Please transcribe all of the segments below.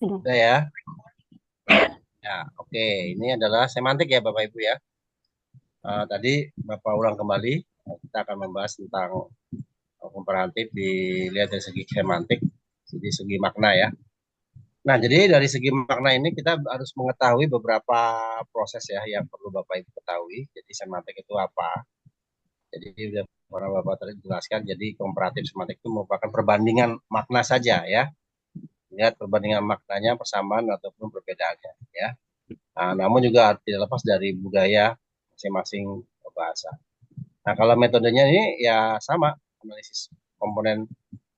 Udah ya. Ya, oke. Ini adalah semantik ya Bapak Ibu ya. Tadi Bapak ulang kembali. Kita akan membahas tentang komparatif dilihat dari segi semantik, dari segi makna ya. Nah, jadi dari segi makna ini kita harus mengetahui beberapa proses ya yang perlu Bapak Ibu ketahui. Jadi semantik itu apa? Jadi udah para Bapak tadi jelaskan. Jadi komparatif semantik itu merupakan perbandingan makna saja ya. Lihat perbandingan maknanya, persamaan ataupun perbedaannya ya. Namun juga tidak lepas dari budaya masing-masing bahasa. Nah, kalau metodenya ini ya sama, analisis komponen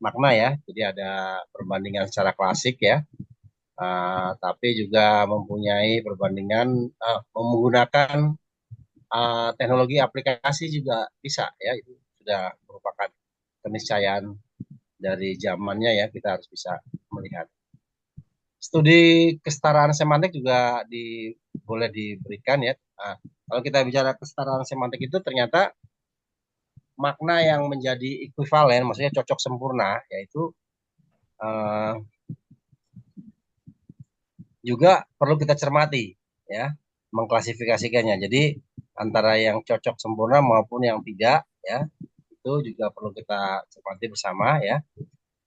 makna ya. Jadi ada perbandingan secara klasik ya, tapi juga mempunyai perbandingan menggunakan teknologi aplikasi juga bisa ya. Itu sudah merupakan keniscayaan dari zamannya ya, kita harus bisa melihat. Studi kesetaraan semantik juga boleh diberikan ya. Kalau kita bicara kesetaraan semantik itu ternyata makna yang menjadi ekuivalen, maksudnya cocok sempurna, yaitu uh, juga perlu kita cermati, ya, mengklasifikasikannya. Jadi antara yang cocok sempurna maupun yang tidak, ya, itu juga perlu kita cermati bersama, ya.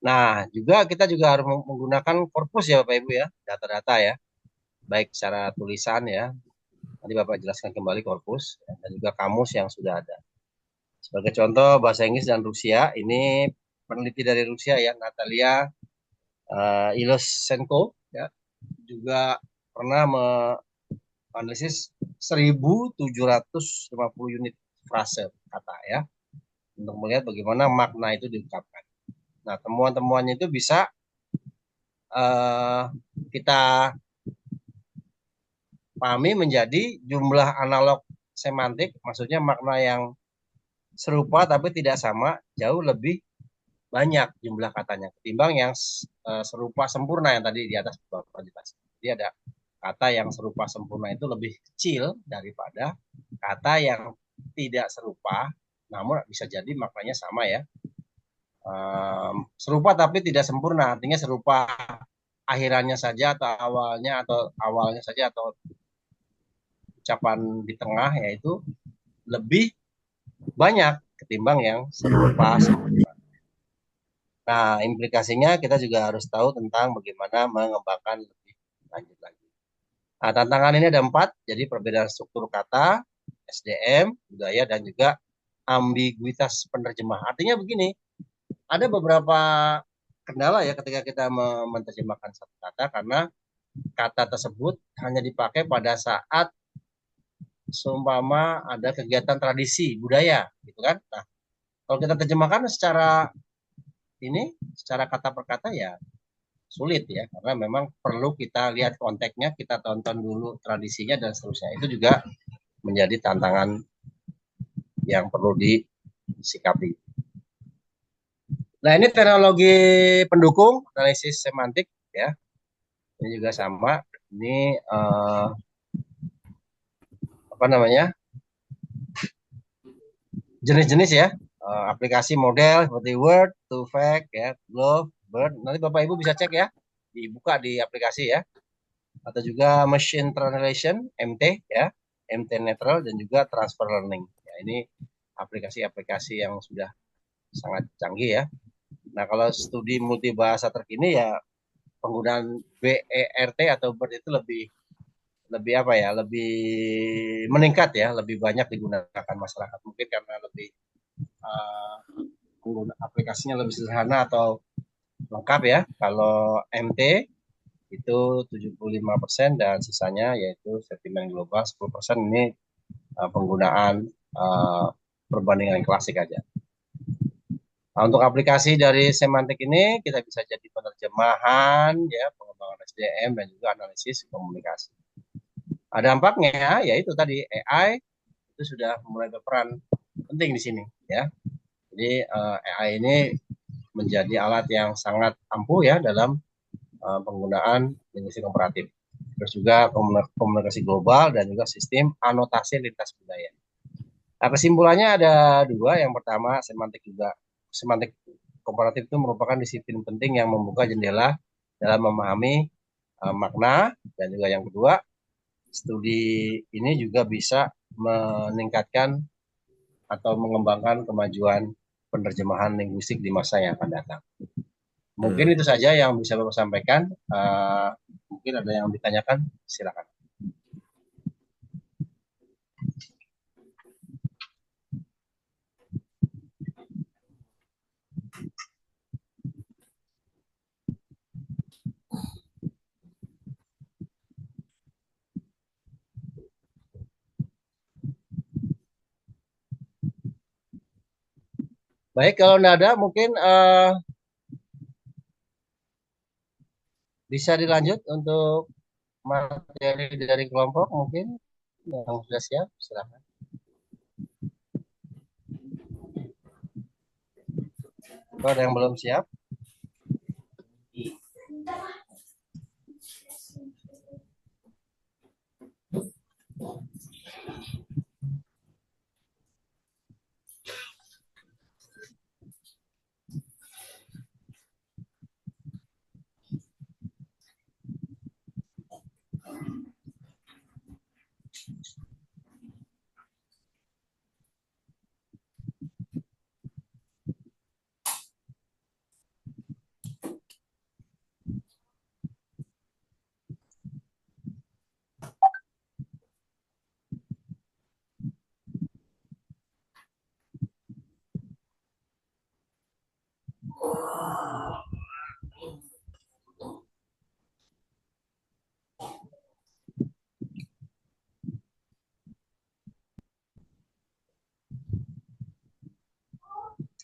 Nah, juga kita juga harus menggunakan korpus ya, Bapak Ibu ya, data-data ya, baik secara tulisan ya. Nanti Bapak jelaskan kembali korpus ya, dan juga kamus yang sudah ada. Sebagai contoh bahasa Inggris dan Rusia, ini peneliti dari Rusia ya, Natalia Ilosenko ya, juga pernah menganalisis 1.750 unit frase kata ya, untuk melihat bagaimana makna itu diungkapkan. Nah, temuan-temuannya itu bisa uh, kita pahami menjadi jumlah analog semantik, maksudnya makna yang serupa tapi tidak sama, jauh lebih banyak jumlah katanya ketimbang yang serupa sempurna yang tadi di atas Bapak jelaskan. Jadi ada kata yang serupa sempurna itu lebih kecil daripada kata yang tidak serupa, namun bisa jadi maknanya sama ya. Serupa tapi tidak sempurna, artinya serupa akhirannya saja atau awalnya saja atau ucapan di tengah, yaitu lebih banyak ketimbang yang serupa sempurna. Nah, implikasinya kita juga harus tahu tentang bagaimana mengembangkan lebih lanjut lagi. Nah, tantangan ini ada 4, jadi perbedaan struktur kata, SDM, budaya, dan juga ambiguitas penerjemah. Artinya begini, ada beberapa kendala ya ketika kita menerjemahkan satu kata, karena kata tersebut hanya dipakai pada saat seumpama ada kegiatan tradisi budaya, gitu kan? Nah, kalau kita terjemahkan secara kata per kata ya sulit ya, karena memang perlu kita lihat konteksnya, kita tonton dulu tradisinya dan seterusnya. Itu juga menjadi tantangan yang perlu disikapi. Nah, ini teknologi pendukung analisis semantik ya. Ini juga sama. Ini apa namanya? Jenis-jenis ya. Aplikasi model seperti Word, TwoFact ya, Glove, Bird. Nanti Bapak Ibu bisa cek ya. Dibuka di aplikasi ya. Atau juga Machine Translation, MT ya. MT Natural dan juga Transfer Learning. Ya, ini aplikasi-aplikasi yang sudah sangat canggih ya. Nah, kalau studi multibahasa terkini ya penggunaan BERT atau BERT itu lebih lebih apa ya, lebih meningkat ya, lebih banyak digunakan masyarakat mungkin karena lebih uh, aplikasinya lebih sederhana atau lengkap ya. Kalau MT itu 75% dan sisanya yaitu sentimen global 10% ini penggunaan perbandingan klasik aja. Nah, untuk aplikasi dari semantik ini kita bisa jadi penerjemahan ya, pengembangan SDM dan juga analisis komunikasi. Ada dampaknya yaitu tadi AI itu sudah mulai berperan penting di sini ya. Jadi AI ini menjadi alat yang sangat ampuh ya dalam penggunaan linguistik komparatif. Terus juga komunikasi global dan juga sistem anotasi lintas budaya. Nah, kesimpulannya ada dua. Yang pertama, semantik komparatif itu merupakan disiplin penting yang membuka jendela dalam memahami makna, dan juga yang kedua, studi ini juga bisa meningkatkan atau mengembangkan kemajuan penerjemahan linguistik di masa yang akan datang. Mungkin itu saja yang bisa Bapak sampaikan. Mungkin ada yang ditanyakan, silakan. Baik, kalau tidak ada mungkin bisa dilanjut untuk materi dari kelompok mungkin yang sudah siap, silakan. Kalau ada yang belum siap,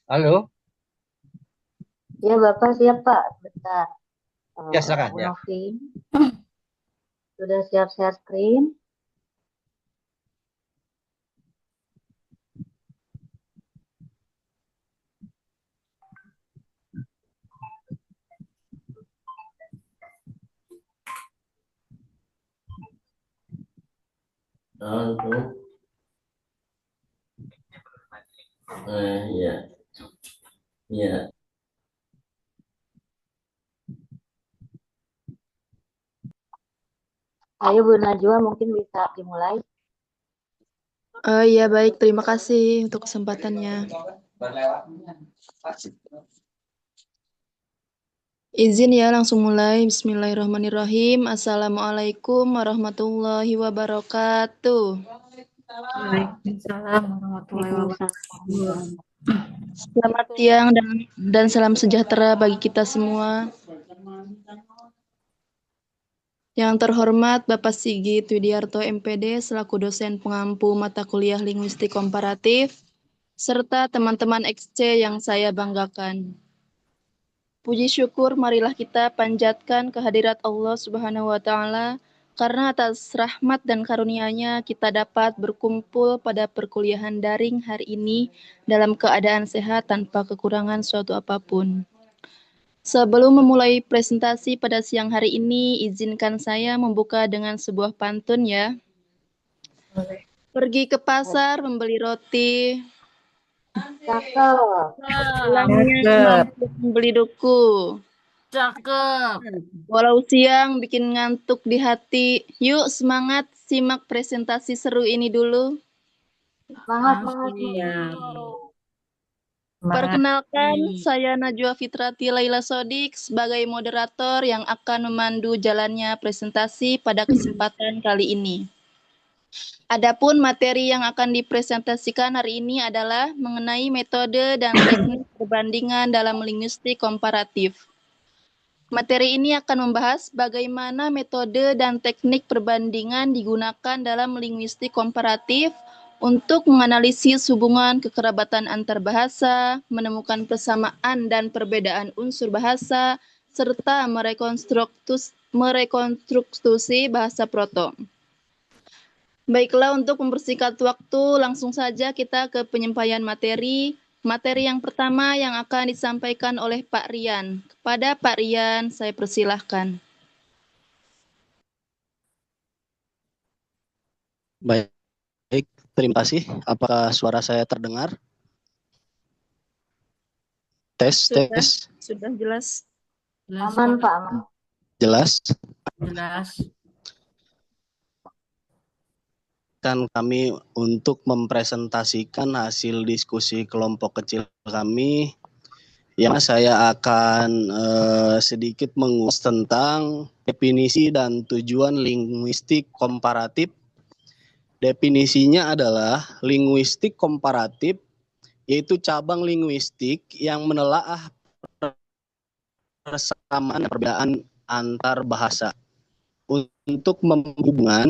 halo, Ya, Bapak siap, Pak. Bentar. ya silakan Bu ya. Novin, sudah siap share screen? Iya, iya. Ayo, Bu Najwa, mungkin bisa dimulai. Iya baik, terima kasih untuk kesempatannya. Izin ya langsung mulai. Bismillahirrahmanirrahim. Assalamualaikum warahmatullahi wabarakatuh. Waalaikumsalam warahmatullahi wabarakatuh. Selamat siang dan salam sejahtera bagi kita semua. Yang terhormat Bapak Sigit Widiarto MPD selaku dosen pengampu mata kuliah linguistik komparatif, serta teman-teman XC yang saya banggakan. Puji syukur marilah kita panjatkan kehadirat Allah Subhanahu wa Ta'ala, karena atas rahmat dan karunia-Nya kita dapat berkumpul pada perkuliahan daring hari ini dalam keadaan sehat tanpa kekurangan suatu apapun. Sebelum memulai presentasi pada siang hari ini, izinkan saya membuka dengan sebuah pantun ya. Pergi ke pasar membeli roti, Cakep. pulangnya mampu membeli duku. Cakep. Walau siang bikin ngantuk di hati. Yuk semangat simak presentasi seru ini dulu. Semangat. Perkenalkan, saya Najwa Fitrati Laila Sodik sebagai moderator yang akan memandu jalannya presentasi pada kesempatan kali ini. Adapun materi yang akan dipresentasikan hari ini adalah mengenai metode dan teknik perbandingan dalam linguistik komparatif. Materi ini akan membahas bagaimana metode dan teknik perbandingan digunakan dalam linguistik komparatif untuk menganalisis hubungan kekerabatan antar bahasa, menemukan persamaan dan perbedaan unsur bahasa, serta merekonstruksi bahasa proto. Baiklah, untuk mempersingkat waktu, langsung saja kita ke penyampaian materi. Materi yang pertama yang akan disampaikan oleh Pak Rian. Kepada Pak Rian, saya persilahkan. Baik, terima kasih. Apakah suara saya terdengar? Tes. Sudah jelas. Aman, Pak. Aman. Jelas. jelas. Kan kami untuk mempresentasikan hasil diskusi kelompok kecil kami, yang saya akan sedikit mengulas tentang definisi dan tujuan linguistik komparatif. Definisinya adalah linguistik komparatif, yaitu cabang linguistik yang menelaah persamaan dan perbedaan antar bahasa untuk menghubungkan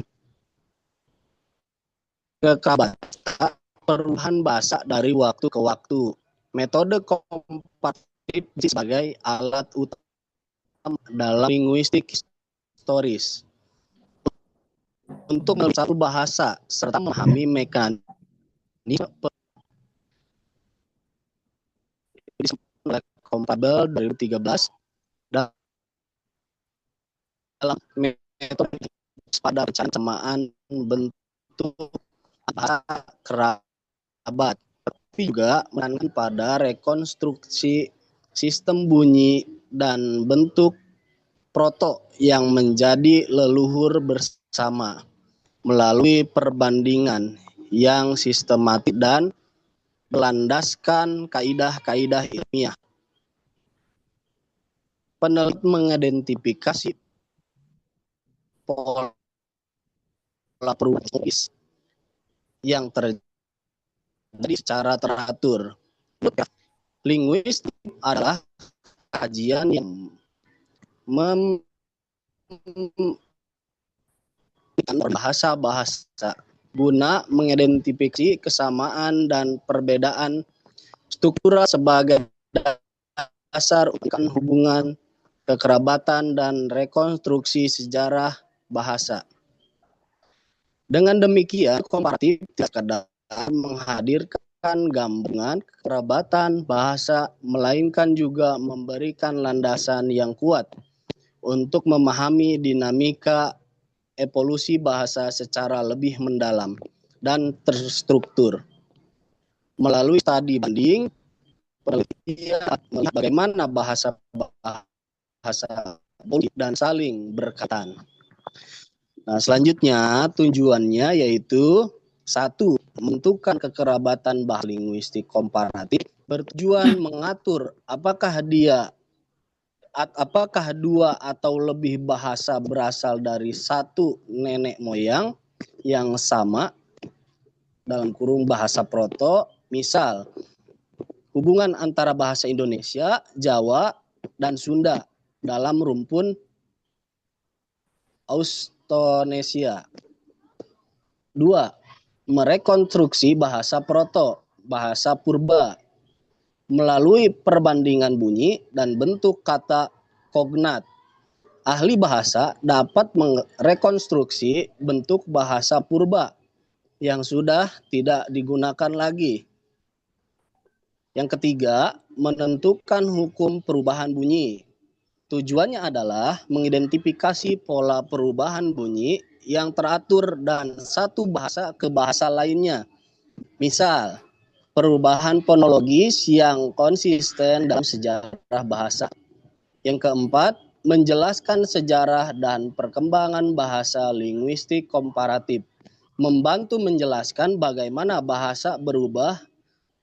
kekerabatan perubahan bahasa dari waktu ke waktu. Metode komparatif sebagai alat utama dalam linguistik historis untuk melihat satu bahasa serta memahami mekanisme kompatibel 2013 dalam metode pada pencernaan bentuk bahasa kerabat, tapi juga menekankan pada rekonstruksi sistem bunyi dan bentuk proto yang menjadi leluhur bersama melalui perbandingan yang sistematik dan berlandaskan kaidah-kaidah ilmiah. Peneliti mengidentifikasi pola perubahan yang terjadi secara teratur. Linguistik adalah kajian yang bahasa-bahasa guna mengidentifikasi kesamaan dan perbedaan struktural sebagai dasar untuk hubungan kekerabatan dan rekonstruksi sejarah bahasa. Dengan demikian, komparatif tidak sekadar menghadirkan gabungan kekerabatan bahasa, melainkan juga memberikan landasan yang kuat untuk memahami dinamika evolusi bahasa secara lebih mendalam dan terstruktur. Melalui studi banding, penelitian melihat bagaimana bahasa politik dan saling berkaitan. Nah, selanjutnya tujuannya yaitu 1. Menentukan kekerabatan bahasa linguistik komparatif bertujuan mengatur apakah dua atau lebih bahasa berasal dari satu nenek moyang yang sama dalam kurung bahasa proto, misal hubungan antara bahasa Indonesia, Jawa, dan Sunda dalam rumpun Austronesia. 2. Merekonstruksi bahasa proto, bahasa purba, melalui perbandingan bunyi dan bentuk kata kognat. Ahli bahasa dapat merekonstruksi bentuk bahasa purba yang sudah tidak digunakan lagi. Yang ketiga, menentukan hukum perubahan bunyi. Tujuannya adalah mengidentifikasi pola perubahan bunyi yang teratur dan satu bahasa ke bahasa lainnya. Misal, perubahan fonologis yang konsisten dalam sejarah bahasa. Yang keempat, menjelaskan sejarah dan perkembangan bahasa linguistik komparatif. Membantu menjelaskan bagaimana bahasa berubah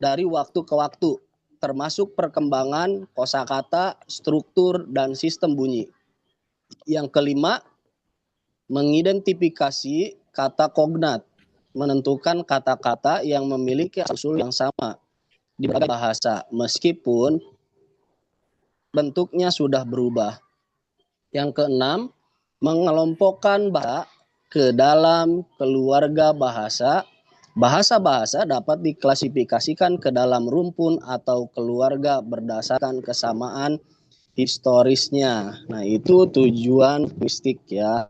dari waktu ke waktu, termasuk perkembangan kosakata, struktur, dan sistem bunyi. Yang kelima, mengidentifikasi kata kognat, menentukan kata-kata yang memiliki asal-usul yang sama di berbagai bahasa, meskipun bentuknya sudah berubah. Yang keenam, mengelompokkan bahasa ke dalam keluarga bahasa. Bahasa-bahasa dapat diklasifikasikan ke dalam rumpun atau keluarga berdasarkan kesamaan historisnya. Nah, itu tujuan linguistik ya.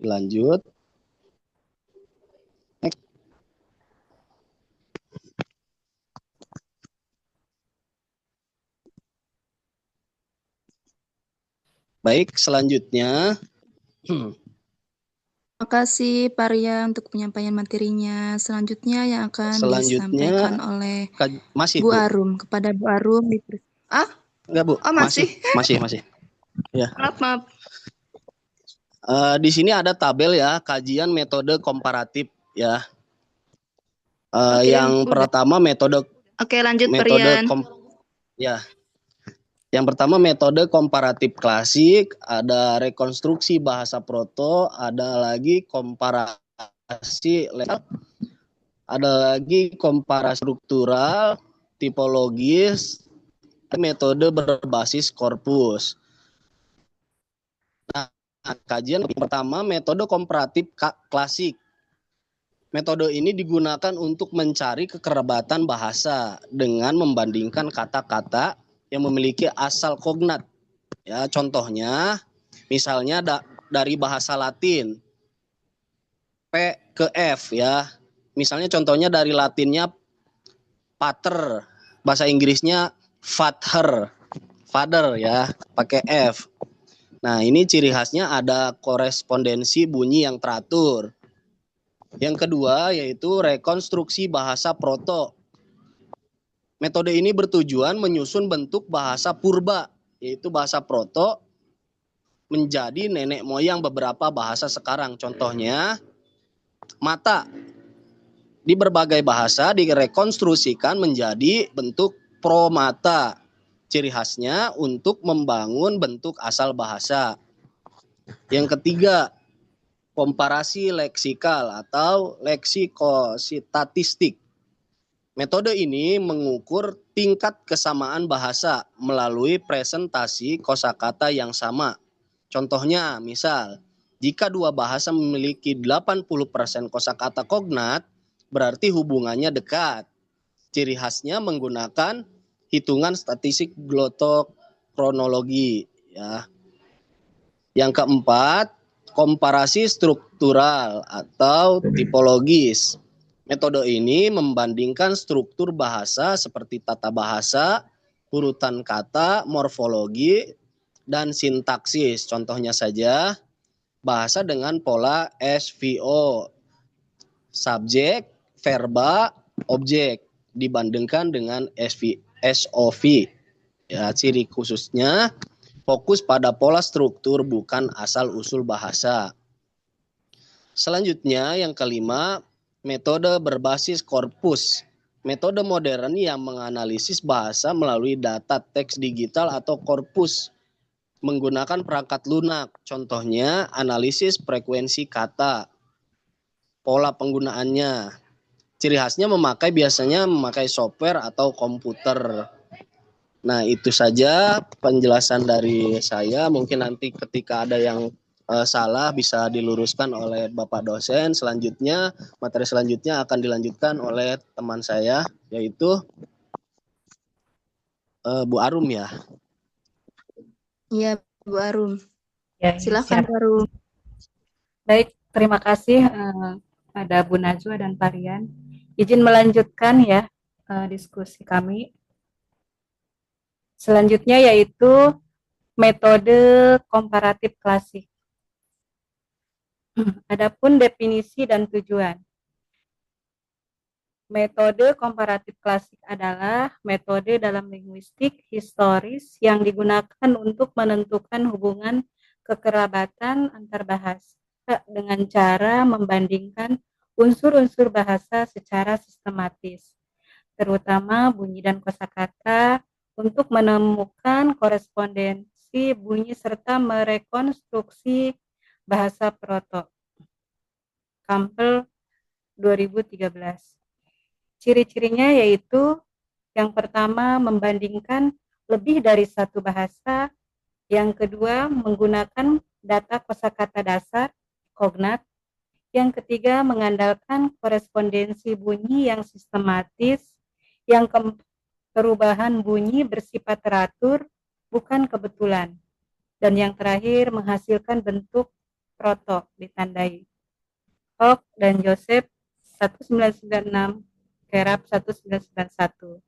Lanjut. Next. Baik, selanjutnya. Terima kasih Pak Ria untuk penyampaian materinya. Selanjutnya yang akan disampaikan oleh masih Bu Arum. Kepada Bu Arum Enggak, Bu. Oh, masih. Masih. Maaf. Di sini ada tabel ya, kajian metode komparatif ya. Oke, Yang udah. pertama metode Oke, lanjut metode Perian. ya. Yang pertama metode komparatif klasik, ada rekonstruksi bahasa proto, ada lagi komparasi, ada lagi komparasi struktural, tipologis, metode berbasis korpus. Nah, kajian pertama metode komparatif klasik. Metode ini digunakan untuk mencari kekerabatan bahasa dengan membandingkan kata-kata yang memiliki asal kognat. Ya, contohnya misalnya dari bahasa Latin P ke F ya. Misalnya contohnya dari Latinnya pater, bahasa Inggrisnya father ya, pakai F. Nah, ini ciri khasnya ada korespondensi bunyi yang teratur. Yang kedua yaitu rekonstruksi bahasa proto. Metode ini bertujuan menyusun bentuk bahasa purba, yaitu bahasa proto, menjadi nenek moyang beberapa bahasa sekarang. Contohnya, mata. Di berbagai bahasa direkonstruksikan menjadi bentuk promata. Ciri khasnya untuk membangun bentuk asal bahasa. Yang ketiga, komparasi leksikal atau leksikositatistik. Metode ini mengukur tingkat kesamaan bahasa melalui presentasi kosakata yang sama. Contohnya, misal, jika dua bahasa memiliki 80% kosakata kognat, berarti hubungannya dekat. Ciri khasnya menggunakan hitungan statistik glotokronologi. Ya. Yang keempat, komparasi struktural atau tipologis. Metode ini membandingkan struktur bahasa seperti tata bahasa, urutan kata, morfologi, dan sintaksis. Contohnya saja, bahasa dengan pola SVO, subjek, verba, objek, dibandingkan dengan SOV. Ya, ciri khususnya fokus pada pola struktur bukan asal-usul bahasa. Selanjutnya yang kelima, metode berbasis korpus. Metode modern yang menganalisis bahasa melalui data teks digital atau korpus menggunakan perangkat lunak. Contohnya analisis frekuensi kata, pola penggunaannya. Ciri khasnya biasanya memakai software atau komputer. Nah, itu saja penjelasan dari saya. Mungkin nanti ketika ada yang salah bisa diluruskan oleh Bapak dosen. Selanjutnya, materi selanjutnya akan dilanjutkan oleh teman saya, yaitu Bu Arum ya. Iya, Bu Arum. Ya, Silakan, siap. Bu Arum. Baik, terima kasih pada Bu Najwa dan Pak Rian. Izin melanjutkan ya diskusi kami. Selanjutnya yaitu metode komparatif klasik. Adapun definisi dan tujuan. Metode komparatif klasik adalah metode dalam linguistik historis yang digunakan untuk menentukan hubungan kekerabatan antar bahasa dengan cara membandingkan unsur-unsur bahasa secara sistematis, terutama bunyi dan kosakata, untuk menemukan korespondensi bunyi serta merekonstruksi bahasa proto. Campbell 2013. Ciri-cirinya yaitu yang pertama membandingkan lebih dari satu bahasa, yang kedua menggunakan data kosakata dasar, kognat, yang ketiga mengandalkan korespondensi bunyi yang sistematis, yang keempat perubahan bunyi bersifat teratur, bukan kebetulan. Dan yang terakhir menghasilkan bentuk proto ditandai. Hock dan Joseph 1996, Kerap 1991.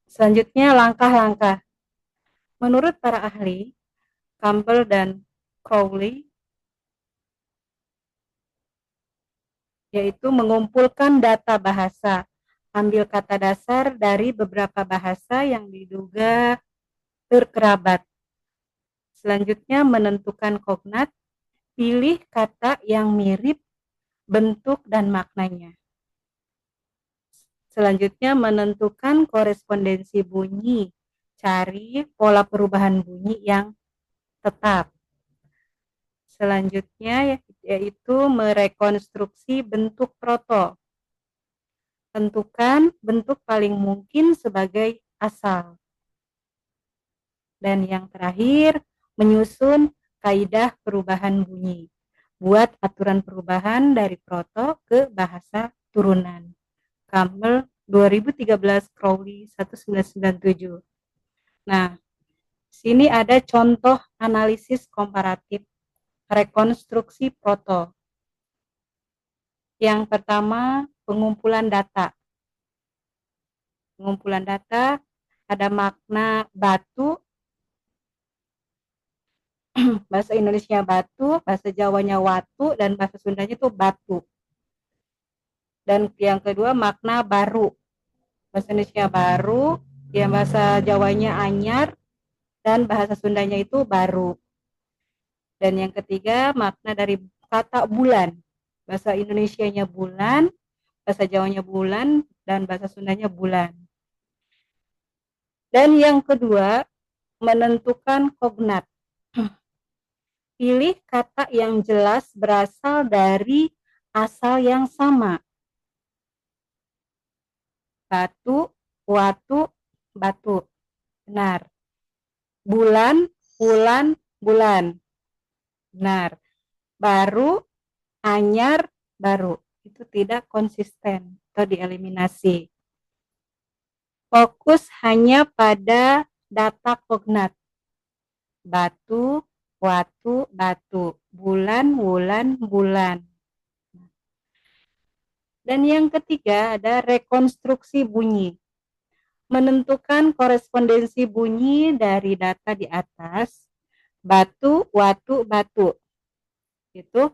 Selanjutnya langkah-langkah. Menurut para ahli, Campbell dan Crowley, yaitu mengumpulkan data bahasa, ambil kata dasar dari beberapa bahasa yang diduga terkerabat, Selanjutnya menentukan kognat, pilih kata yang mirip bentuk dan maknanya. Selanjutnya menentukan korespondensi bunyi, cari pola perubahan bunyi yang tetap. Selanjutnya yaitu merekonstruksi bentuk proto. Tentukan bentuk paling mungkin sebagai asal. Dan yang terakhir, menyusun kaidah perubahan bunyi. Buat aturan perubahan dari proto ke bahasa turunan. Campbell 2013, Crowley 1997. Nah, sini ada contoh analisis komparatif rekonstruksi proto. Yang pertama, pengumpulan data. Pengumpulan data ada makna batu, bahasa Indonesia batu, bahasa Jawanya watu, dan bahasa Sundanya itu batu. Dan yang kedua makna baru, bahasa Indonesia baru, yang bahasa Jawanya anyar, dan bahasa Sundanya itu baru. Dan yang ketiga makna dari kata bulan, bahasa Indonesianya bulan, bahasa Jawanya bulan, dan bahasa Sundanya bulan. Dan yang kedua, menentukan kognat. Pilih kata yang jelas berasal dari asal yang sama. Batu, watu, batu. Benar. Bulan, bulan, bulan. Benar. Baru, anyar, baru. Itu tidak konsisten atau dieliminasi. Fokus hanya pada data kognat. Batu, watu, batu. Bulan, wulan, bulan. Dan yang ketiga ada rekonstruksi bunyi. Menentukan korespondensi bunyi dari data di atas. Batu, watu, batu. Itu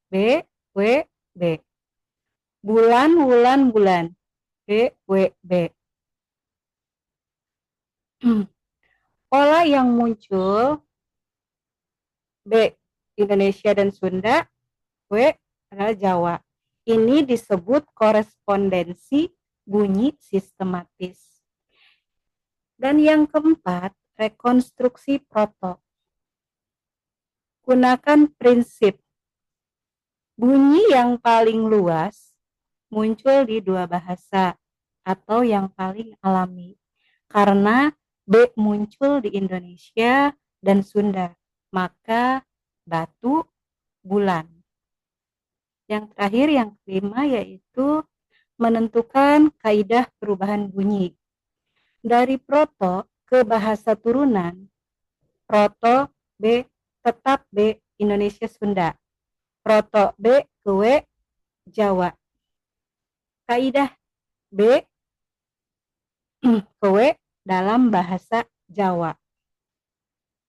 B, W, B. Bulan, wulan, bulan. B, W, B. Pola yang muncul B, Indonesia dan Sunda, W adalah Jawa. Ini disebut korespondensi bunyi sistematis. Dan yang keempat, rekonstruksi proto. Gunakan prinsip bunyi yang paling luas muncul di dua bahasa atau yang paling alami. Karena B muncul di Indonesia dan Sunda, maka batu, bulan. Yang terakhir, yang kelima, yaitu menentukan kaidah perubahan bunyi. Dari proto ke bahasa turunan, proto B tetap B Indonesia Sunda, proto B ke W Jawa. Kaidah B ke W dalam bahasa Jawa.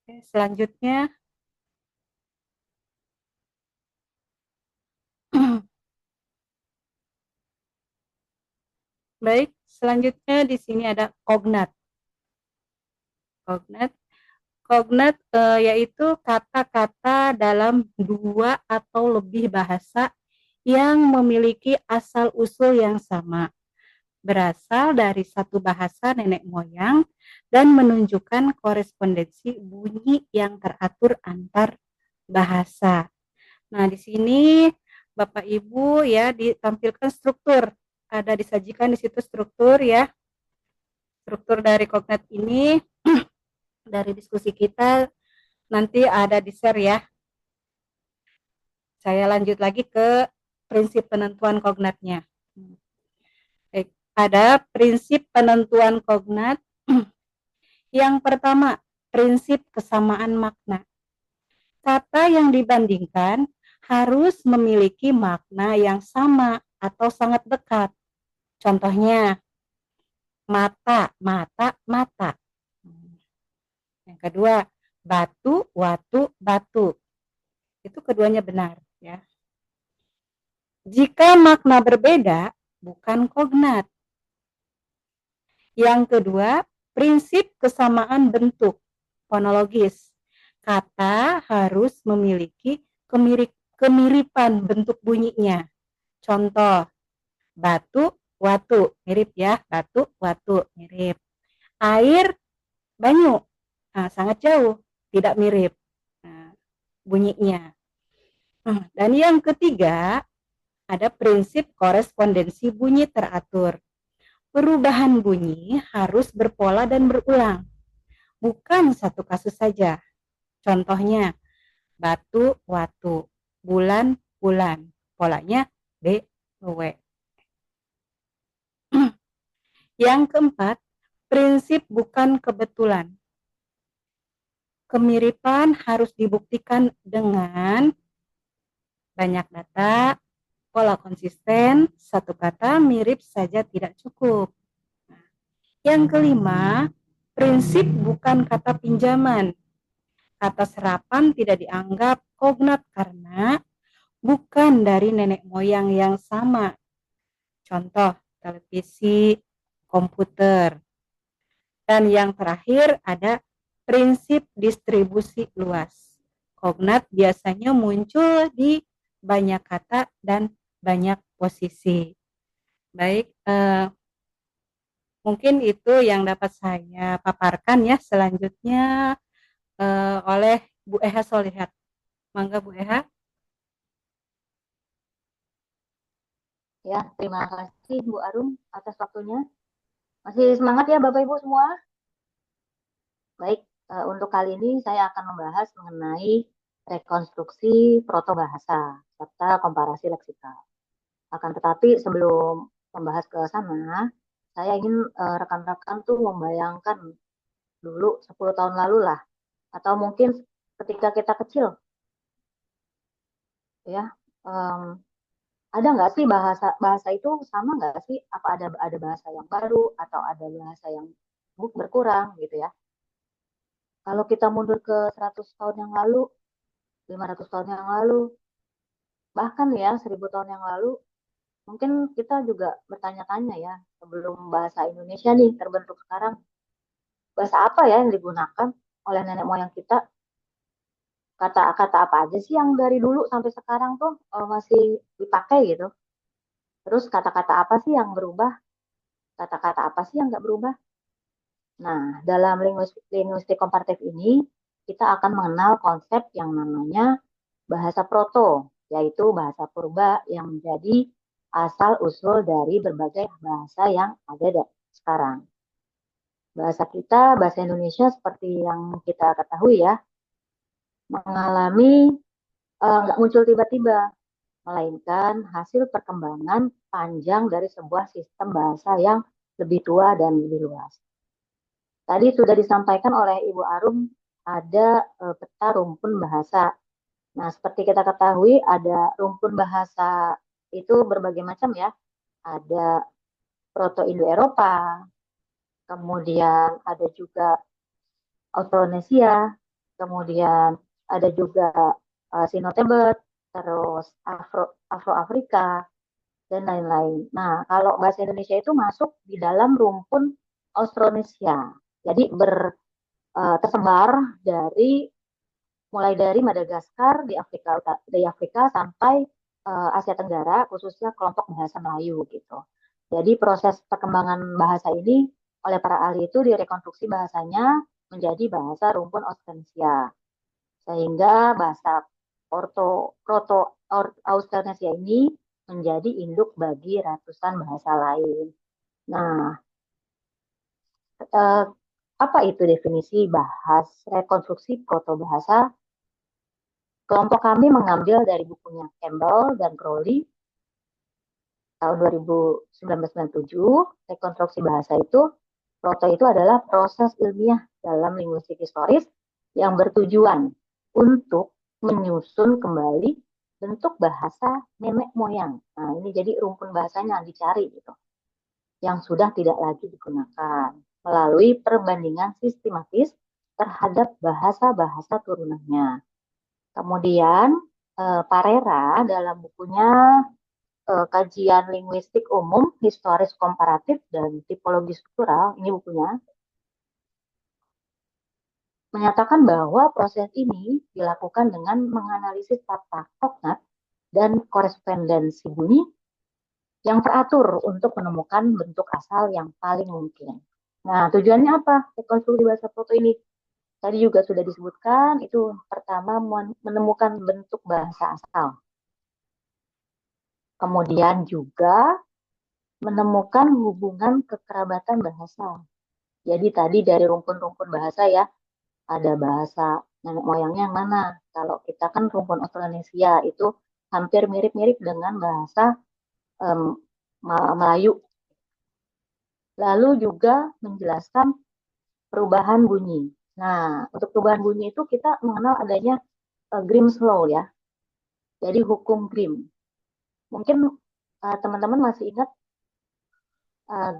Oke, selanjutnya baik, selanjutnya di sini ada kognat. Kognat yaitu kata-kata dalam dua atau lebih bahasa yang memiliki asal-usul yang sama, berasal dari satu bahasa nenek moyang dan menunjukkan korespondensi bunyi yang teratur antar bahasa. Nah, di sini Bapak Ibu ya ditampilkan struktur, ada disajikan di situ struktur ya. Struktur dari kognat ini dari diskusi kita nanti ada di share ya. Saya lanjut lagi ke prinsip penentuan kognatnya. Ada prinsip penentuan kognat. Yang pertama, prinsip kesamaan makna. Kata yang dibandingkan harus memiliki makna yang sama atau sangat dekat. Contohnya, mata, mata, mata. Yang kedua, batu, watu, batu. Itu keduanya benar ya. Jika makna berbeda, bukan kognat. Yang kedua, prinsip kesamaan bentuk fonologis. kata harus memiliki kemiripan bentuk bunyinya. Contoh, batu, watu, mirip ya, batu, watu, mirip. Air, banyu, nah, sangat jauh, tidak mirip bunyinya. Dan yang ketiga, ada prinsip korespondensi bunyi teratur. Perubahan bunyi harus berpola dan berulang, bukan satu kasus saja. Contohnya, batu, watu, bulan, bulan. Polanya B, W. Yang keempat, prinsip bukan kebetulan. Kemiripan harus dibuktikan dengan banyak data, pola konsisten, satu kata mirip saja tidak cukup. Yang kelima, prinsip bukan kata pinjaman. Kata serapan tidak dianggap kognat karena bukan dari nenek moyang yang sama. Contoh, televisi, komputer. Dan yang terakhir ada prinsip distribusi luas. Kognat biasanya muncul di banyak kata dan banyak posisi. Baik, mungkin itu yang dapat saya paparkan ya. Selanjutnya oleh Bu Eha Solihat. Mangga Bu Eha. Ya, terima kasih Bu Arum atas waktunya. Masih semangat ya Bapak Ibu semua? Baik, untuk kali ini saya akan membahas mengenai rekonstruksi protobahasa serta komparasi leksikal. Akan tetapi sebelum membahas ke sana, saya ingin rekan-rekan tuh membayangkan dulu 10 tahun lalu lah, atau mungkin ketika kita kecil, ya, ada nggak sih bahasa itu sama nggak sih? Apa ada bahasa yang baru atau ada bahasa yang berkurang gitu ya? Kalau kita mundur ke 100 tahun yang lalu, 500 tahun yang lalu, bahkan ya 1000 tahun yang lalu, mungkin kita juga bertanya-tanya ya, sebelum bahasa Indonesia nih terbentuk sekarang, bahasa apa ya yang digunakan oleh nenek moyang kita? Kata-kata apa aja sih yang dari dulu sampai sekarang tuh masih dipakai gitu? Terus kata-kata apa sih yang berubah? Kata-kata apa sih yang nggak berubah? Nah, dalam linguistik komparatif ini, kita akan mengenal konsep yang namanya bahasa proto, yaitu bahasa purba yang menjadi asal-usul dari berbagai bahasa yang ada sekarang. Bahasa kita, bahasa Indonesia seperti yang kita ketahui ya, mengalami nggak muncul tiba-tiba, melainkan hasil perkembangan panjang dari sebuah sistem bahasa yang lebih tua dan lebih luas. Tadi sudah disampaikan oleh Ibu Arum, ada peta rumpun bahasa. Nah, seperti kita ketahui, ada rumpun bahasa itu berbagai macam ya. Ada Proto-Indo-Eropa, kemudian ada juga Austronesia, kemudian ada juga Sino-Tibet, terus Afro-Afrika, dan lain-lain. Nah, kalau bahasa Indonesia itu masuk di dalam rumpun Austronesia. Jadi tersebar mulai dari Madagaskar di Afrika sampai Asia Tenggara, khususnya kelompok bahasa Melayu gitu. Jadi proses perkembangan bahasa ini oleh para ahli itu direkonstruksi bahasanya menjadi bahasa rumpun Austronesia. Sehingga bahasa Proto-Austronesia ini menjadi induk bagi ratusan bahasa lain. Nah, apa itu definisi rekonstruksi protobahasa? Kelompok kami mengambil dari bukunya Campbell dan Crowley tahun 1997. Rekonstruksi bahasa itu, proto itu adalah proses ilmiah dalam linguistik historis yang bertujuan untuk menyusun kembali bentuk bahasa nenek moyang. Nah, ini jadi rumpun bahasanya yang dicari gitu, yang sudah tidak lagi digunakan melalui perbandingan sistematis terhadap bahasa-bahasa turunannya. Kemudian Parera dalam bukunya Kajian Linguistik Umum, Historis Komparatif, dan Tipologi Struktural, ini bukunya, menyatakan bahwa proses ini dilakukan dengan menganalisis tata kognat dan korespondensi bunyi yang teratur untuk menemukan bentuk asal yang paling mungkin. Nah, tujuannya apa? Rekonstruksi bahasa proto ini tadi juga sudah disebutkan, itu pertama menemukan bentuk bahasa asal. Kemudian juga menemukan hubungan kekerabatan bahasa. Jadi tadi dari rumpun-rumpun bahasa ya, ada bahasa nenek moyangnya yang mana. Kalau kita kan rumpun Austronesia itu hampir mirip-mirip dengan bahasa Melayu. Lalu juga menjelaskan perubahan bunyi. Nah, untuk perubahan bunyi itu kita mengenal adanya Grimm's Law ya. Jadi hukum Grimm. Mungkin teman-teman masih ingat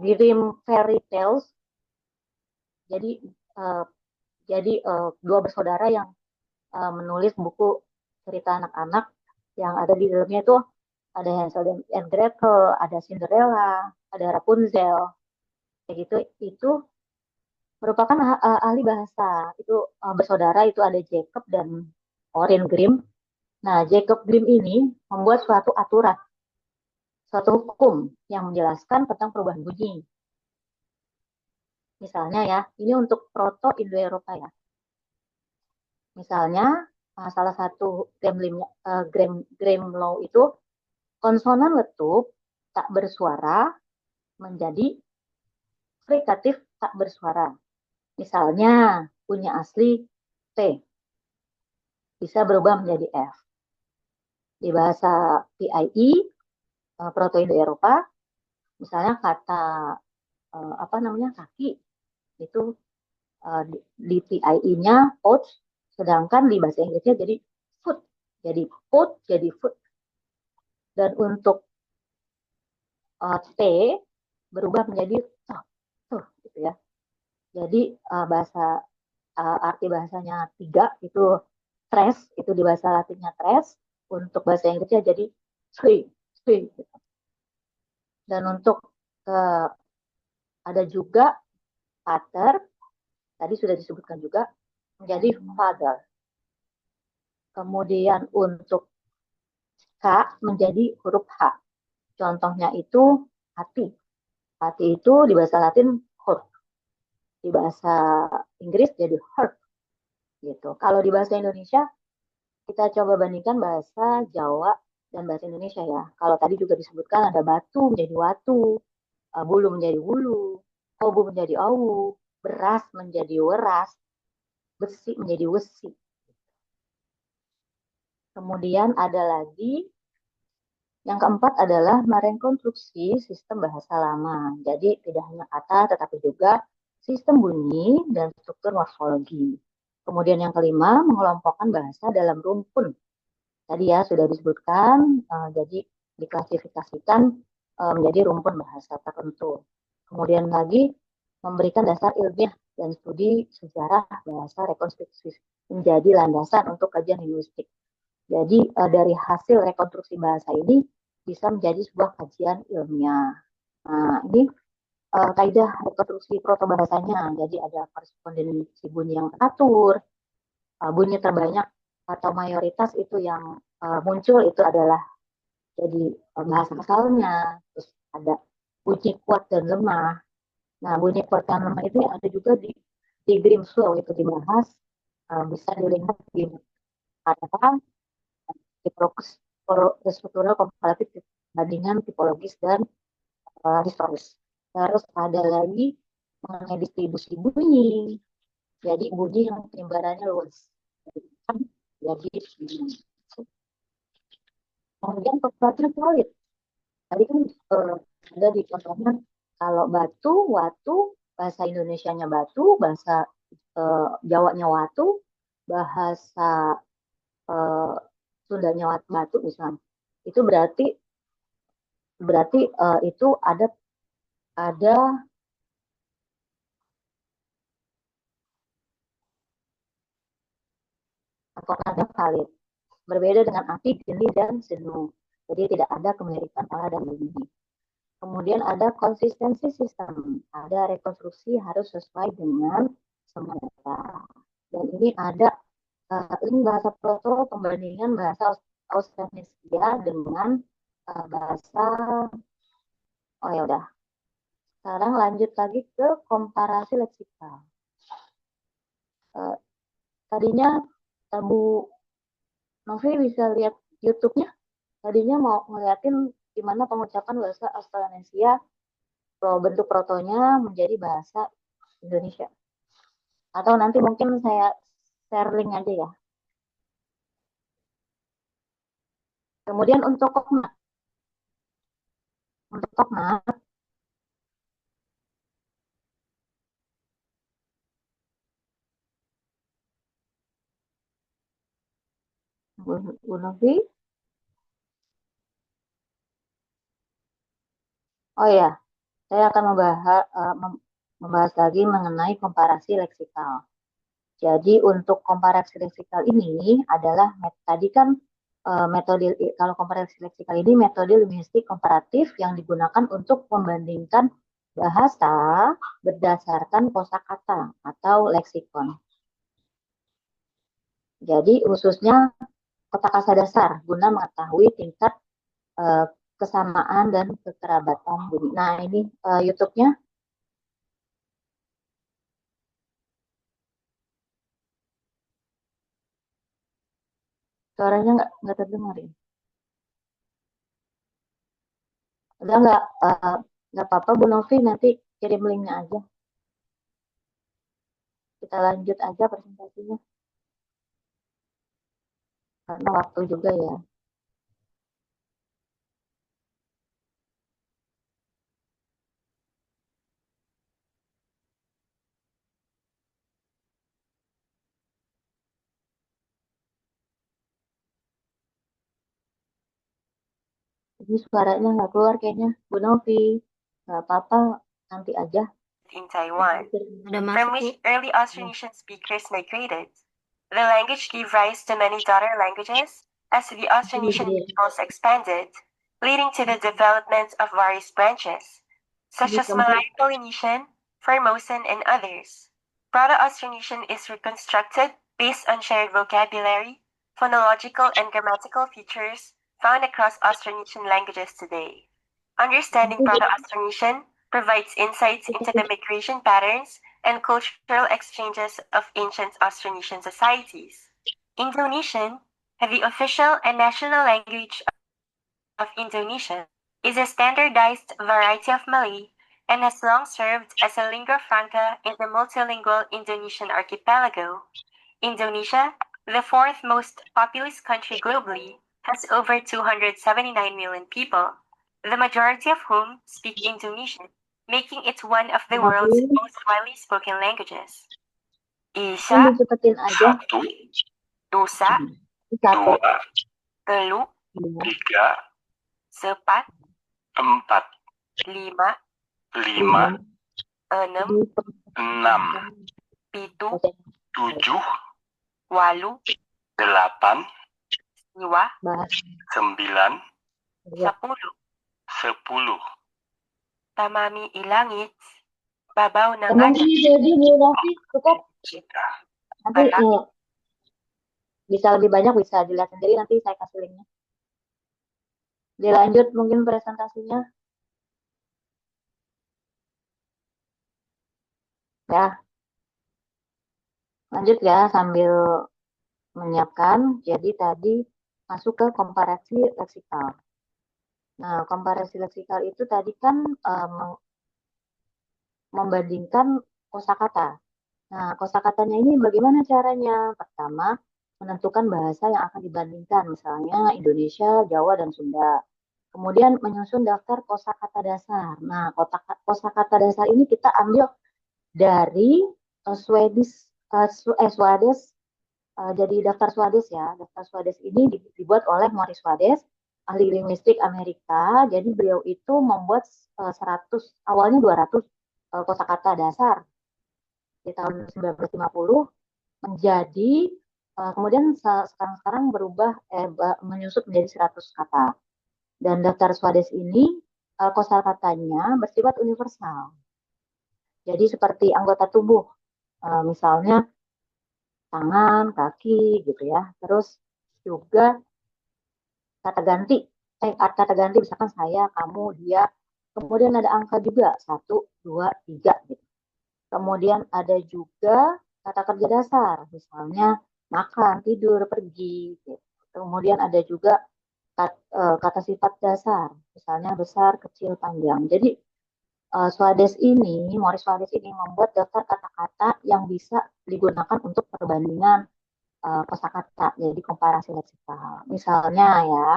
Grimm Fairy Tales. Jadi dua bersaudara yang menulis buku cerita anak-anak yang ada di dalamnya itu ada Hansel and Gretel, ada Cinderella, ada Rapunzel, kayak gitu. Itu merupakan ahli bahasa. Itu bersaudara itu ada Jacob dan Orrin Grimm. Nah, Jacob Grimm ini membuat suatu aturan, suatu hukum yang menjelaskan tentang perubahan bunyi. Misalnya ya, ini untuk Proto-Indo-Eropa ya. Misalnya, salah satu Grimm Law itu konsonan letup tak bersuara menjadi frikatif tak bersuara. Misalnya, punya asli T bisa berubah menjadi F. Di bahasa PIE, Proto-Indo-Eropa, misalnya kata kaki itu di PIE-nya pouch, sedangkan di bahasa Inggrisnya jadi foot, jadi pouch jadi foot. Dan untuk T berubah menjadi gitu ya. Jadi arti bahasanya 3 itu stress, itu di bahasa Latinnya stress, untuk bahasa Inggrisnya jadi swing. Gitu. Dan untuk ada juga father, tadi sudah disebutkan juga, menjadi father. Kemudian untuk K menjadi huruf H. Contohnya itu hati. Hati itu di bahasa Latin heart. Di bahasa Inggris jadi heart. Gitu. Kalau di bahasa Indonesia, kita coba bandingkan bahasa Jawa dan bahasa Indonesia ya. Kalau tadi juga disebutkan ada batu menjadi watu, bulu menjadi wulu, obu menjadi owu, beras menjadi weras, besi menjadi wesi. Kemudian ada lagi yang keempat adalah merekonstruksi sistem bahasa lama. Jadi tidak hanya kata tetapi juga sistem bunyi dan struktur morfologi. Kemudian yang kelima, mengelompokkan bahasa dalam rumpun. Tadi ya sudah disebutkan, jadi diklasifikasikan menjadi rumpun bahasa tertentu. Kemudian lagi memberikan dasar ilmiah dan studi sejarah bahasa rekonstruksi menjadi landasan untuk kajian linguistik. Jadi dari hasil rekonstruksi bahasa ini bisa menjadi sebuah kajian ilmiah. Nah, ini kaidah rekonstruksi protobahasanya. Jadi ada korespondensi bunyi yang teratur, bunyi terbanyak atau mayoritas itu yang muncul itu adalah jadi bahasa asalnya. Terus ada bunyi kuat dan lemah. Nah, bunyi kuat dan lemah itu ada juga di Grimm's Law itu dibahas, bisa dilihat di kata struktural komparatif bandingan tipologis dan historis. Terus ada lagi mengenai distribusi bunyi. Jadi bunyi yang penyebarannya luas. Jadi kemudian kekuatan solid. Tadi kan ada di contohnya kalau batu, watu, bahasa Indonesianya batu, bahasa Jawanya watu, bahasa Sundanya batu misalnya. Itu berarti itu ada konatnya valid. Berbeda dengan api, geni, dan senu. Jadi tidak ada kemiripan pala dan bunyi. Kemudian ada konsistensi sistem. Ada rekonstruksi harus sesuai dengan semua data. Dan ini ada link bahasa proto pembandingan bahasa Austronesia dengan bahasa, oh ya udah. Sekarang lanjut lagi ke komparasi leksikal. Tadinya Bu Novi bisa lihat YouTube-nya. Tadinya mau ngeliatin gimana pengucapan bahasa Austronesia, bentuk protonya menjadi bahasa Indonesia. Atau nanti mungkin saya share link aja ya. Kemudian untuk Koknat. Untuk Koknat, Bu Novi. Oh ya, saya akan membahas lagi mengenai komparasi leksikal. Jadi untuk komparasi leksikal ini adalah tadi kan metode, kalau komparasi leksikal ini metode linguistik komparatif yang digunakan untuk membandingkan bahasa berdasarkan kosakata atau leksikon. Jadi khususnya kotakasa dasar guna mengetahui tingkat kesamaan dan kekerabatan bunyi. Nah ini YouTube-nya. Suaranya nggak terdengar ya. Udah nggak apa-apa Bu Novi, nanti kirim linknya aja. Kita lanjut aja presentasinya. Karena waktu juga ya. Ini suaranya nggak keluar kayaknya, Bu Novi. Nggak apa-apa, nanti aja. In Taiwan, from which early Austronesian speakers migrated. The language gave rise to many daughter languages as the Austronesian peoples expanded, leading to the development of various branches, such as Malayo-Polynesian, Formosan, and others. Proto-Austronesian is reconstructed based on shared vocabulary, phonological and grammatical features found across Austronesian languages today. Understanding Proto-Austronesian provides insights into the migration patterns and cultural exchanges of ancient Austronesian societies. Indonesian, the official and national language of Indonesia, is a standardized variety of Malay and has long served as a lingua franca in the multilingual Indonesian archipelago. Indonesia, the fourth most populous country globally, has over 279 million people, the majority of whom speak Indonesian, making it one of the world's most widely spoken languages. Isya, satu, dosa, dua, telu, tiga, sepat, empat, lima, enam, pitu, tujuh, walu, delapan, siwa, sembilan, sepuluh. Tamami ilangit, babaw ng jadi Bu Novi cukup. Nanti bisa lebih banyak, bisa dilihat sendiri, nanti saya kasih linknya. Dilanjut mungkin presentasinya. Ya. Lanjut ya sambil menyiapkan. Jadi tadi masuk ke komparasi leksikal. Nah, komparasi leksikal itu tadi kan membandingkan kosakata. Nah, kosakatanya ini bagaimana caranya? Pertama, menentukan bahasa yang akan dibandingkan, misalnya Indonesia, Jawa, dan Sunda. Kemudian menyusun daftar kosakata dasar. Nah, kosakata dasar ini kita ambil dari Swedish, jadi daftar Swades ya. Daftar Swades ini dibuat oleh Morris Swades, ahli linguistik Amerika. Jadi beliau itu membuat 100, awalnya 200 kosakata dasar di tahun 1950 menjadi kemudian sekarang berubah menyusut menjadi 100 kata. Dan daftar Swades ini kosakatanya bersifat universal. Jadi seperti anggota tubuh, misalnya tangan, kaki gitu ya. Terus juga kata ganti, kata ganti misalkan saya, kamu, dia. Kemudian ada angka juga, 1, 2, 3 gitu. Kemudian ada juga kata kerja dasar, misalnya makan, tidur, pergi gitu. Kemudian ada juga kata sifat dasar, misalnya besar, kecil, panjang. Jadi Morris Swades ini membuat daftar kata-kata yang bisa digunakan untuk perbandingan kosakata, jadi komparasi leksikal. Misalnya ya,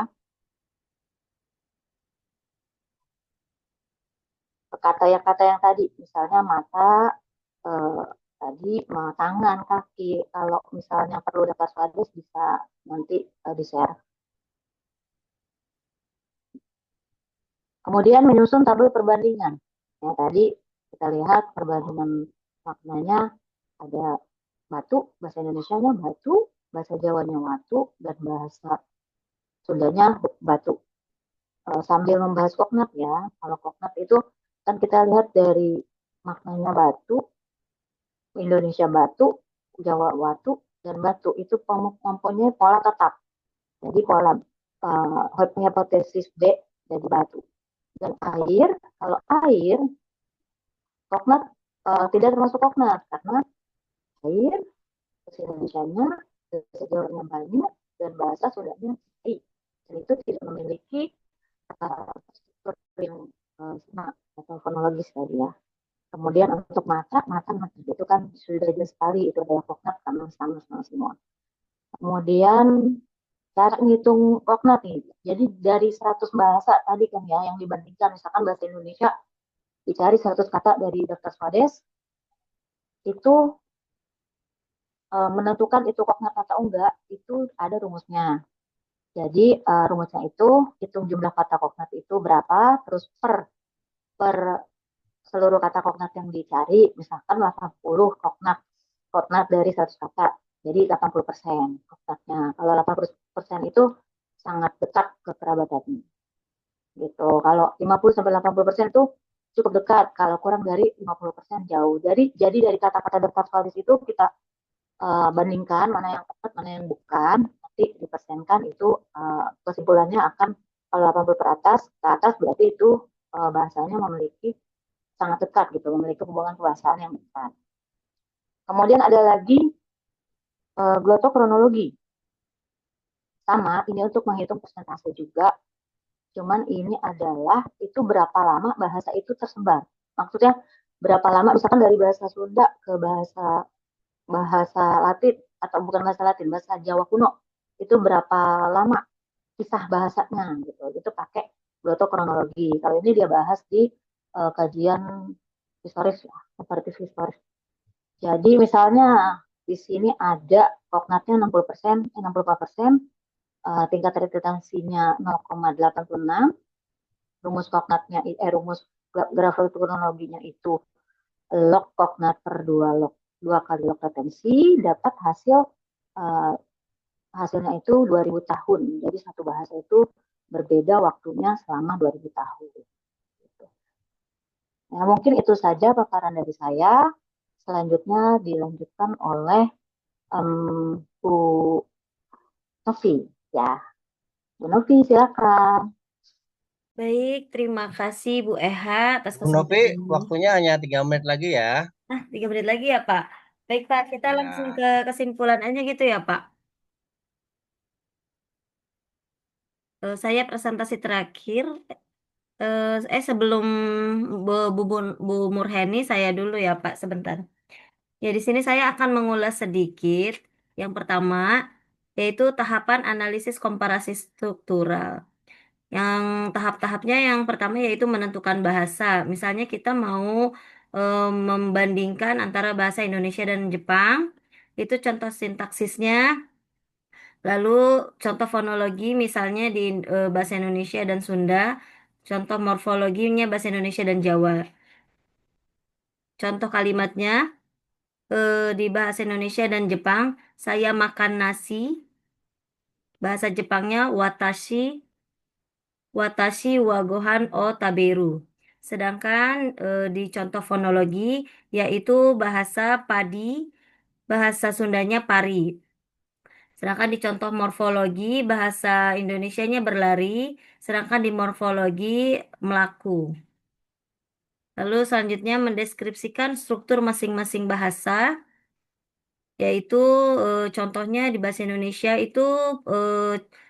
kata yang tadi, misalnya mata, eh, tadi tangan, kaki. Kalau misalnya perlu daftar Swades bisa nanti di-share. Kemudian menyusun tabel perbandingan. Ya, tadi kita lihat perbandingan maknanya ada batu, bahasa Indonesianya batu, bahasa Jawanya watu, dan bahasa Sundanya batu. Sambil membahas koknat ya, kalau koknat itu kan kita lihat dari maknanya batu, Indonesia batu, Jawa watu, dan batu itu mempunyai pola tetap. Jadi pola hipotesis B jadi batu. Dan air, kalau air, koknat tidak termasuk koknat karena air bahasa Indonesia-nya, bahasa Jawanya banyak, dan bahasa Sundanya sedikit. Dan itu tidak memiliki struktur yang sama atau fonologis tadi ya. Kemudian untuk mata itu kan sudah jelas sekali itu adalah koknat karena sama semua. Kemudian cara ngitung koknat nih. Jadi dari 100 bahasa tadi kan ya yang dibandingkan, misalkan bahasa Indonesia dicari 100 kata dari daftar Swades, itu menentukan itu koknat atau enggak, itu ada rumusnya. Jadi rumusnya itu hitung jumlah kata koknat itu berapa, terus per seluruh kata koknat yang dicari, misalkan 80 koknat dari 100 kata. Jadi 80% koknatnya. Kalau 80% itu sangat dekat ke kekerabatannya. Gitu. Kalau 50 sampai 80% itu cukup dekat. Kalau kurang dari 50% jauh. Jadi dari kata-kata dekat Swades itu kita bandingkan mana yang tepat, mana yang bukan. Nanti dipersenkan itu kesimpulannya akan kalau 80 ke atas berarti itu bahasanya memiliki sangat dekat gitu, memiliki hubungan kebahasaan yang dekat. Kemudian ada lagi glotokronologi. Sama, ini untuk menghitung persentase juga. Cuman ini adalah itu berapa lama bahasa itu tersebar. Maksudnya berapa lama misalkan dari bahasa Sunda ke bahasa Latin, atau bukan bahasa Latin, bahasa Jawa kuno. Itu berapa lama kisah bahasanya gitu. Itu pakai glotokronologi. Kalau ini dia bahas di kajian historis ya, komparatif historis. Jadi misalnya di sini ada koknatnya 60%, 64%, tingkat retensinya 0,86, rumus koknatnya, rumus grafokronologinya itu log koknat per 2 kali log retensi, dapat hasilnya itu 2000 tahun. Jadi satu bahasa itu berbeda waktunya selama 2000 tahun. Nah, mungkin itu saja paparan dari saya. Selanjutnya dilanjutkan oleh Bu Novi ya. Bu Novi silakan. Baik, terima kasih Bu Eha atas Bu Novi, kesampaiannya. waktunya hanya 3 menit lagi ya. 3 menit lagi ya Pak. Baik Pak, kita Ya. langsung ke kesimpulan aja gitu ya Pak. Saya presentasi terakhir. Sebelum Bu Murheni, saya dulu ya Pak sebentar. Ya di sini saya akan mengulas sedikit. Yang pertama yaitu tahapan analisis komparasi struktural. Yang tahap-tahapnya yang pertama yaitu menentukan bahasa. Misalnya kita mau membandingkan antara bahasa Indonesia dan Jepang. Itu contoh sintaksisnya. Lalu contoh fonologi misalnya di bahasa Indonesia dan Sunda. Contoh morfologinya bahasa Indonesia dan Jawa. Contoh kalimatnya di bahasa Indonesia dan Jepang. Saya makan nasi. Bahasa Jepangnya watashi wa gohan o taberu. Sedangkan di contoh fonologi yaitu bahasa padi bahasa Sundanya pari. Sedangkan di contoh morfologi, bahasa Indonesianya berlari, sedangkan di morfologi melaku. Lalu selanjutnya mendeskripsikan struktur masing-masing bahasa, yaitu contohnya di bahasa Indonesia itu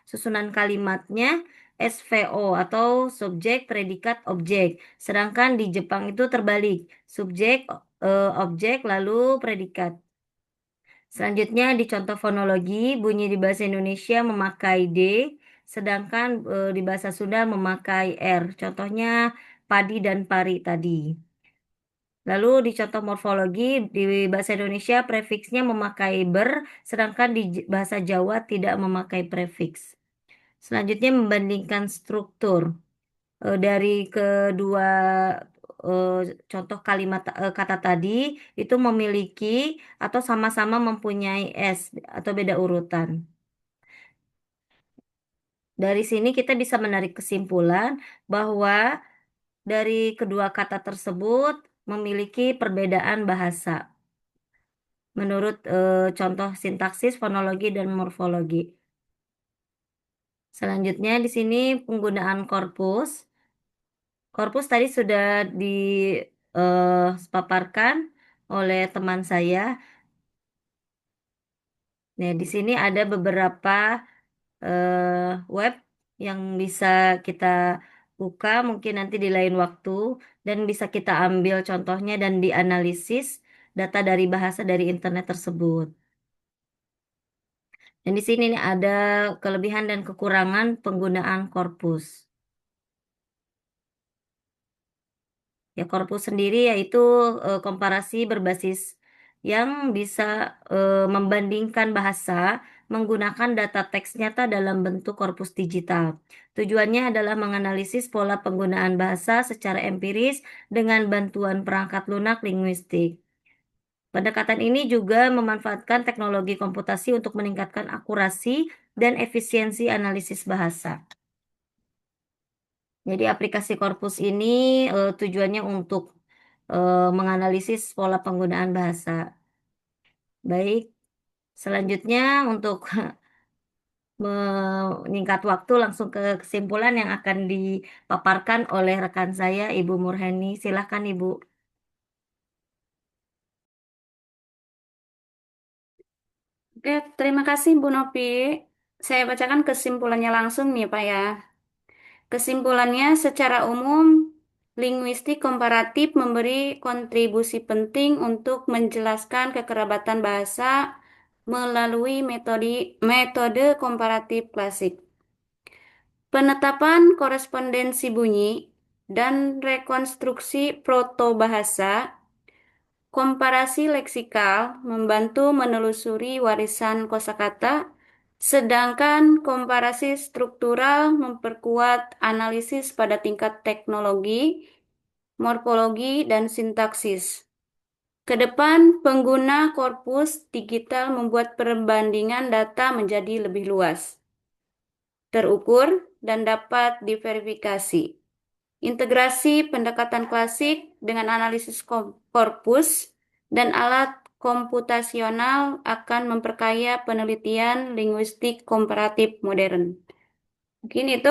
susunan kalimatnya SVO atau subjek, predikat, objek. Sedangkan di Jepang itu terbalik, subjek, objek, lalu predikat. Selanjutnya di contoh fonologi, bunyi di bahasa Indonesia memakai D, sedangkan di bahasa Sunda memakai R. Contohnya padi dan pari tadi. Lalu di contoh morfologi, di bahasa Indonesia prefiksnya memakai ber, sedangkan di bahasa Jawa tidak memakai prefiks. Selanjutnya membandingkan struktur. Dari kedua contoh kalimat kata tadi itu memiliki atau sama-sama mempunyai S atau beda urutan. Dari sini kita bisa menarik kesimpulan bahwa dari kedua kata tersebut memiliki perbedaan bahasa menurut contoh sintaksis, fonologi, dan morfologi. Selanjutnya di sini penggunaan korpus. Korpus tadi sudah dipaparkan oleh teman saya. Nah, di sini ada beberapa web yang bisa kita buka mungkin nanti di lain waktu dan bisa kita ambil contohnya dan dianalisis data dari bahasa dari internet tersebut. Dan di sini nih ada kelebihan dan kekurangan penggunaan korpus. Ya, korpus sendiri yaitu komparasi berbasis yang bisa membandingkan bahasa menggunakan data teks nyata dalam bentuk korpus digital. Tujuannya adalah menganalisis pola penggunaan bahasa secara empiris dengan bantuan perangkat lunak linguistik. Pendekatan ini juga memanfaatkan teknologi komputasi untuk meningkatkan akurasi dan efisiensi analisis bahasa. Jadi aplikasi korpus ini tujuannya untuk menganalisis pola penggunaan bahasa. Baik, selanjutnya untuk menyingkat waktu langsung ke kesimpulan yang akan dipaparkan oleh rekan saya, Ibu Murheni. Silahkan Ibu. Oke, terima kasih Bu Nopi. Saya bacakan kesimpulannya langsung nih Pak ya. Kesimpulannya secara umum, linguistik komparatif memberi kontribusi penting untuk menjelaskan kekerabatan bahasa melalui metode komparatif klasik. Penetapan korespondensi bunyi dan rekonstruksi protobahasa, komparasi leksikal membantu menelusuri warisan kosakata, sedangkan komparasi struktural memperkuat analisis pada tingkat teknologi, morfologi, dan sintaksis. Kedepan, pengguna korpus digital membuat perbandingan data menjadi lebih luas, terukur, dan dapat diverifikasi. Integrasi pendekatan klasik dengan analisis korpus dan alat komputasional akan memperkaya penelitian linguistik komparatif modern. Mungkin itu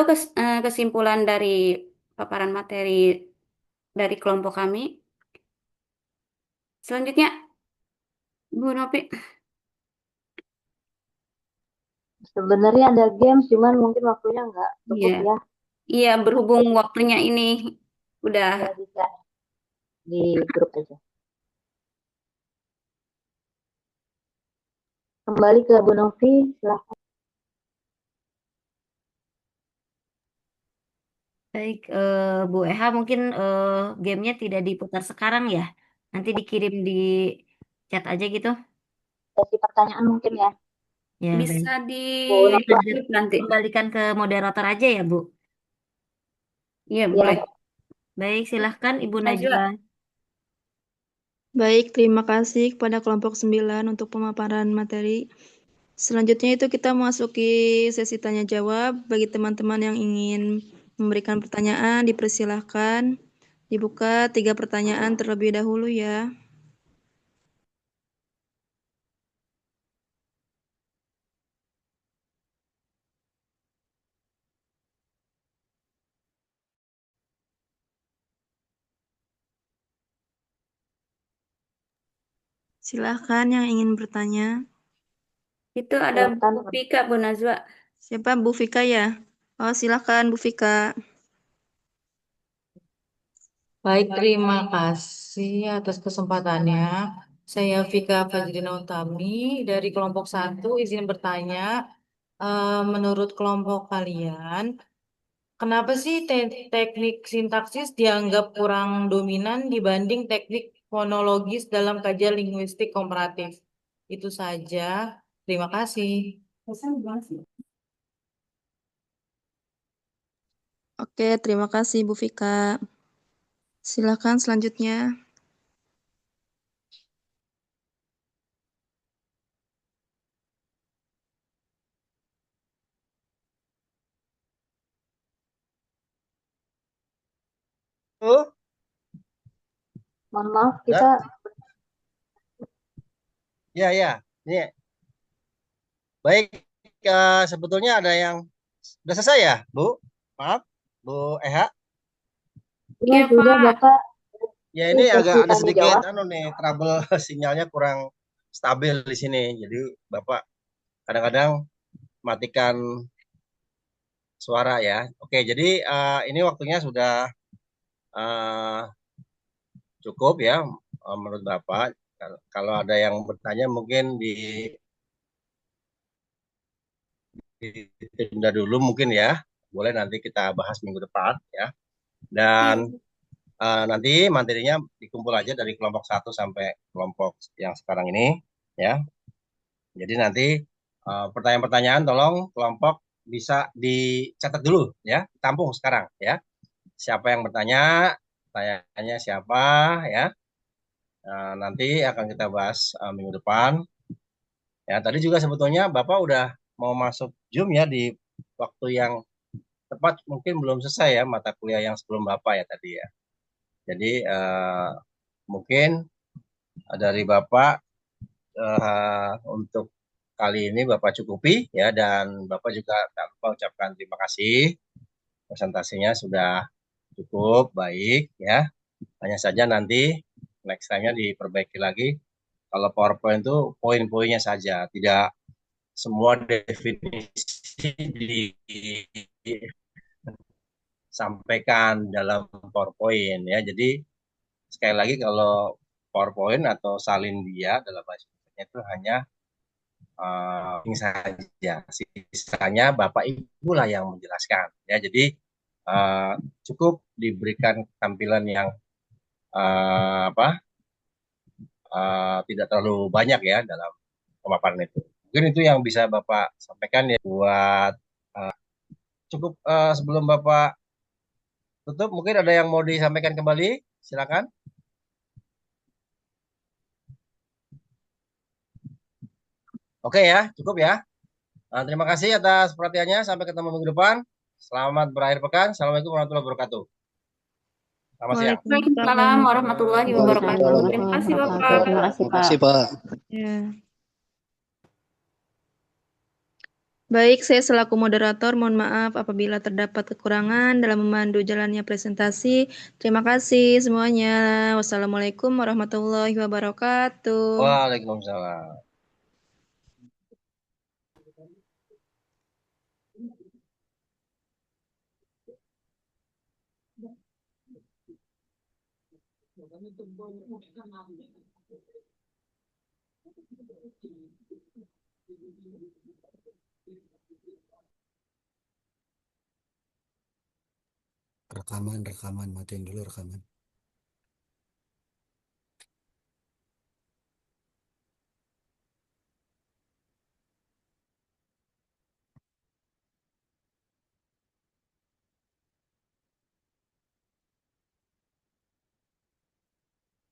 kesimpulan dari paparan materi dari kelompok kami. Selanjutnya, Bu Nopi. Sebenarnya ada game, cuman mungkin waktunya nggak cukup Iya. ya. Iya, berhubung waktunya ini udah. Ya, bisa di grup aja. Kembali ke Bu Novi, silahkan. Baik, Bu Eha mungkin gamenya tidak diputar sekarang ya. Nanti dikirim di chat aja gitu. Sesi pertanyaan mungkin ya. Ya, baik. Bisa di Bu Novi, nanti. Kembalikan ke moderator aja ya, Bu. Iya, ya, boleh. Baik, silahkan Ibu Najwa. Najwa. Baik, terima kasih kepada kelompok 9 untuk pemaparan materi. Selanjutnya itu kita memasuki sesi tanya jawab. Bagi teman-teman yang ingin memberikan pertanyaan, dipersilahkan dibuka 3 pertanyaan terlebih dahulu ya. Silahkan yang ingin bertanya. Itu ada Silakan. Bu Fika, Bu Najwa. Siapa Bu Fika ya? Oh, silahkan Bu Fika. Baik, terima kasih atas kesempatannya. Saya Vika Fajrina Utami dari kelompok 1, izin bertanya. Menurut kelompok kalian, kenapa sih teknik sintaksis dianggap kurang dominan dibanding teknik fonologis dalam kajian linguistik komparatif? Itu saja. Terima kasih. Oke, terima kasih Bu Fika. Silahkan selanjutnya. Tuh, Mohon maaf, ya, kita ya. Ini baik. Sebetulnya ada yang udah selesai ya, Bu? Maaf, Bu Eha. ini Iya, juga Pak. Bapak Ya di ini sesi agak ada tanya sedikit jawab. trouble sinyalnya kurang stabil di sini. Jadi Bapak kadang-kadang matikan suara ya. Oke, jadi ini waktunya sudah eh, cukup ya menurut Bapak. Kalau ada yang bertanya mungkin ditunda dulu mungkin ya. Boleh nanti kita bahas minggu depan ya. Dan nanti materinya dikumpul aja dari kelompok 1 sampai kelompok yang sekarang ini ya. Jadi nanti pertanyaan-pertanyaan tolong kelompok bisa dicatat dulu ya, tampung sekarang ya. Siapa yang bertanya, tanyanya siapa ya. Nanti akan kita bahas minggu depan. Ya, tadi juga sebetulnya Bapak udah mau masuk Zoom ya di waktu yang tepat, mungkin belum selesai ya mata kuliah yang sebelum Bapak ya tadi ya. Jadi mungkin dari Bapak untuk kali ini Bapak cukupi ya, dan Bapak juga tak lupa ucapkan terima kasih, presentasinya sudah cukup baik ya. Hanya saja nanti next time-nya diperbaiki lagi. Kalau PowerPoint itu poin-poinnya saja, tidak semua definisi disampaikan dalam PowerPoint ya. Jadi sekali lagi kalau PowerPoint atau salin dia dalam bahasa Indonesia itu hanya ini saja. Sisanya Bapak Ibu lah yang menjelaskan ya. Jadi cukup diberikan tampilan yang tidak terlalu banyak ya dalam pemaparan itu. Mungkin itu yang bisa Bapak sampaikan ya buat cukup sebelum Bapak tutup, mungkin ada yang mau disampaikan kembali, silakan. Oke ya, cukup ya. Terima kasih atas perhatiannya. Sampai ketemu minggu depan. Selamat berakhir pekan. Assalamualaikum warahmatullahi wabarakatuh. Selamat siang. Waalaikumsalam warahmatullahi wabarakatuh. Terima kasih, Bapak. Terima kasih, Terima kasih, Pak. Ya. Baik, saya selaku moderator mohon maaf apabila terdapat kekurangan dalam memandu jalannya presentasi. Terima kasih semuanya. Wassalamualaikum warahmatullahi wabarakatuh. Waalaikumsalam. Rekaman, matiin dulu rekaman.